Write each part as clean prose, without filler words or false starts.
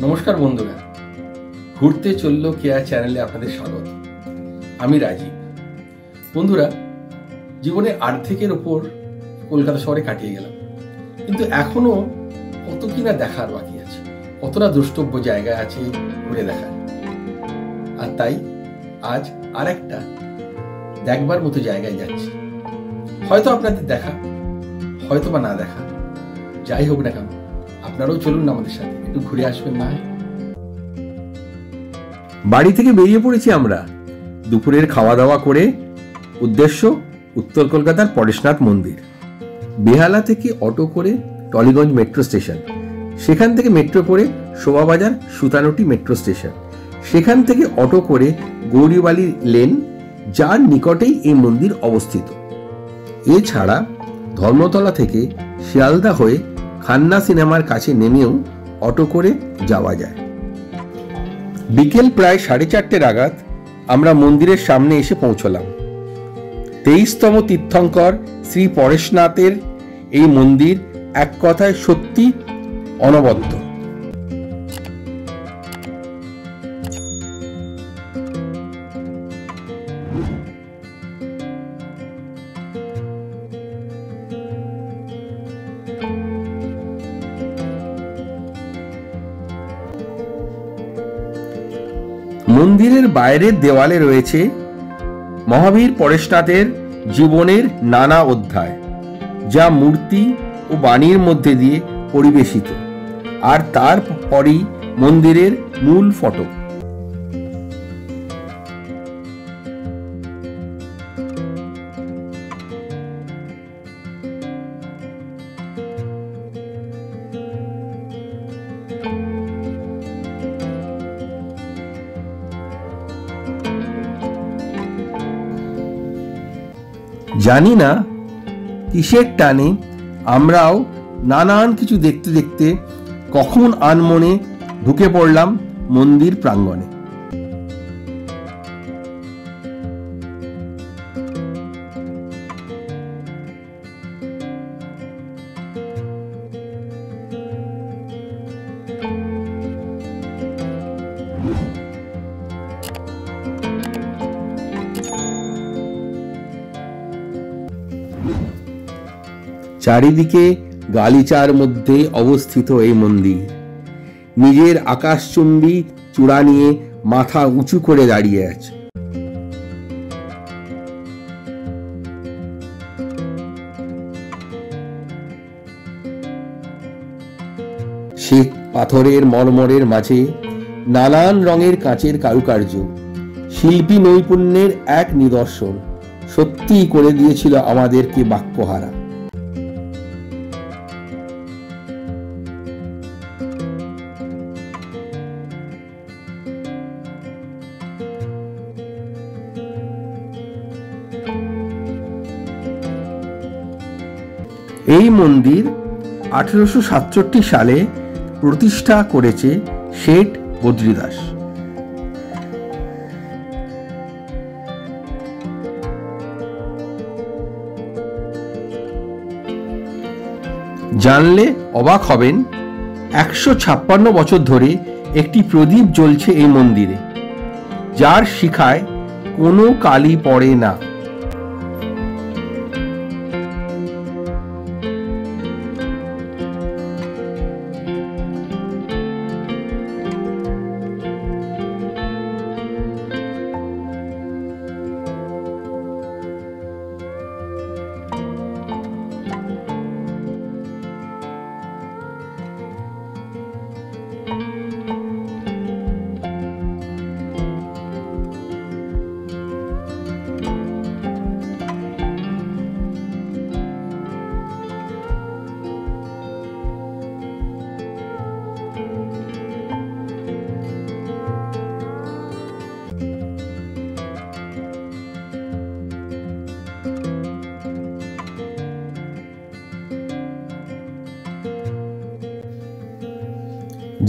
নমস্কার বন্ধুরা, ঘুরতে চললো কেয়া চ্যানেলে আপনাদের স্বাগত। আমি রাজীব। বন্ধুরা, জীবনে অর্ধেকের ওপর কলকাতা শহরে কাটিয়ে গেলাম, কিন্তু এখনো কত কিনা দেখার বাকি আছে, কতটা দ্রষ্টব্য জায়গা আছে ঘুরে দেখার। আর তাই আজ আর একটা দেখবার মতো জায়গায় যাচ্ছি। হয়তো আপনাদের দেখা, হয়তো বা না দেখা, যাই হোক না কেন আপনারাও চলুন না আমাদের সাথে, একটু ঘুরে আসবেন না? বাড়ি থেকে বেরিয়ে পড়েছি আমরা দুপুরের খাওয়া দাওয়া করে। উদ্দেশ্য উত্তর কলকাতার পরেশনাথ মন্দির। বেহালা থেকে অটো করে টলিগঞ্জ মেট্রো স্টেশন, সেখান থেকে মেট্রো করে শোভাবাজার সুতানুটি মেট্রো স্টেশন, সেখান থেকে অটো করে গৌরীবালি লেন, যার নিকটেই এই মন্দির অবস্থিত। এছাড়া ধর্মতলা থেকে শিয়ালদা হয়ে খান্না সিনেমার কাছে নেমেও অটো করে যাওয়া যায়। বিকেল প্রায় 4:30 নাগাদ আমরা মন্দিরের সামনে এসে পৌঁছলাম। 23তম তীর্থঙ্কর শ্রী পরেশনাথের এই মন্দির এক কথায় সত্যি অনবদ্য। মন্দিরের বাইরের দেওয়ালে রয়েছে মহাবীর পরেশনাথের জীবনের নানা অধ্যায়, যা মূর্তি ও বাণীর মধ্যে দিয়ে পরিবেশিত, আর তারপরই মন্দিরের মূল ফটক। জানি না কিসের টানে আমরাও নানান কিছু দেখতে দেখতে কখন আনমনে ঢুকে পড়লাম মন্দির প্রাঙ্গণে। চারিদিকে গালিচার মধ্যে অবস্থিত এই মন্দির নিজের আকাশচুম্বী চূড়া নিয়ে মাথা উঁচু করে দাঁড়িয়ে আছে। শ্বেত পাথরের মরমরের মাঝে নানান রঙের কাচের কারুকার্য শিল্পী নৈপুণ্যের এক নিদর্শন, সত্যিই করে দিয়েছিল আমাদেরকে বাক্যহারা। এই মন্দির 1867 সালে প্রতিষ্ঠা করেছে শেঠ বদ্রীদাস। জানলে অবাক হবেন, 156 বছর ধরে একটি প্রদীপ জ্বলছে এই মন্দিরে, যার শিখায় কোনো কালি পড়ে না।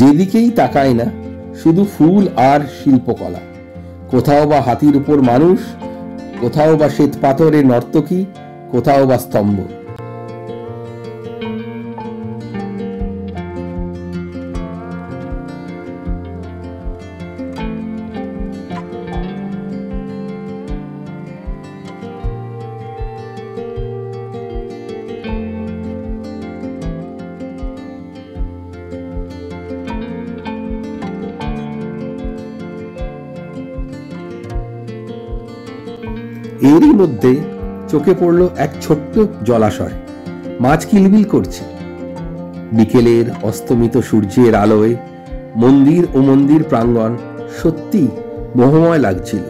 যেদিকেই তাকায় না শুধু ফুল আর শিল্পকলা, কোথাও বা হাতির উপর মানুষ, কোথাও বা শ্বেত পাথরের নর্তকী, কোথাও বা স্তম্ভ। এরই মধ্যে চোখে পড়ল এক ছোট্ট জলাশয়, মাছ কিলবিল করছে। বিকেলের অস্তমিত সূর্যের আলোয় মন্দির ও মন্দির প্রাঙ্গণ সত্যি মোহময় লাগছিল।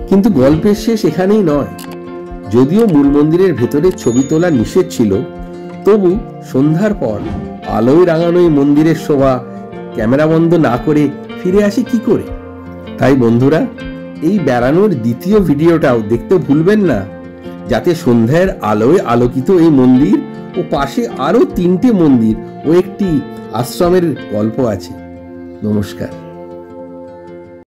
কিন্তু গল্পের শেষ এখানেই নয়। যদিও মূল মন্দিরের ভেতরে ছবি তোলা নিষেধ ছিল, তবু সন্ধ্যার পর আলোয় রাঙানো এই মন্দিরের শোভা ক্যামেরা বন্ধ না করে ফিরে আসে কি করে? তাই বন্ধুরা, এই বেড়ানোর দ্বিতীয় ভিডিওটাও দেখতে ভুলবেন না, যাতে সন্ধ্যার আলোয় আলোকিত এই মন্দির ও পাশে আরো 3টে মন্দির ও একটি আশ্রমের গল্প আছে। নমস্কার।